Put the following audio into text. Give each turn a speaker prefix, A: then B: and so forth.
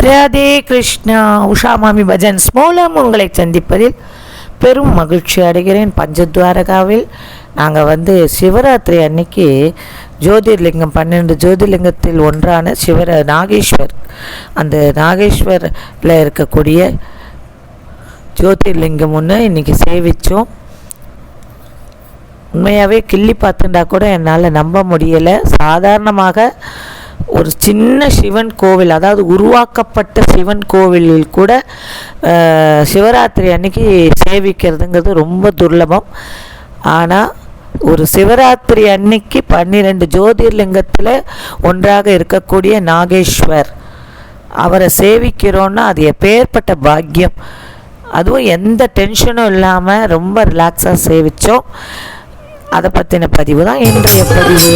A: ராதே கிருஷ்ணா. உஷா மாமி பஜன்ஸ் மூலம் உங்களை சந்திப்பதில் பெரும் மகிழ்ச்சி அடைகிறேன். பஞ்சத்வாரகாவில் நாங்கள் சிவராத்திரி அன்னைக்கு ஜோதிர்லிங்கம் 12 ஜோதிர்லிங்கத்தில் ஒன்றான நாகேஸ்வர், அந்த நாகேஸ்வரில் இருக்கக்கூடிய ஜோதிர்லிங்கம் ஒன்று இன்றைக்கி சேவித்தோம். உண்மையாகவே கிள்ளி பார்த்துட்டா கூட என்னால் நம்ப முடியலை. சாதாரணமாக ஒரு சின்ன சிவன் கோவில், அதாவது உருவாக்கப்பட்ட சிவன் கோவிலில் கூட சிவராத்திரி அன்னைக்கு சேவிக்கிறதுங்கிறது ரொம்ப துர்லபம். ஆனால் ஒரு சிவராத்திரி அன்னைக்கு 12 ஜோதிர்லிங்கத்தில் ஒன்றாக இருக்கக்கூடிய நாகேஸ்வர், அவரை சேவிக்கிறோன்னா அது எப்பேற்பட்ட பாக்கியம். அதுவும் எந்த டென்ஷனும் இல்லாமல் ரொம்ப ரிலாக்ஸாக சேவித்தோம். அதை பற்றின பதிவு தான் இன்றைய பதிவு.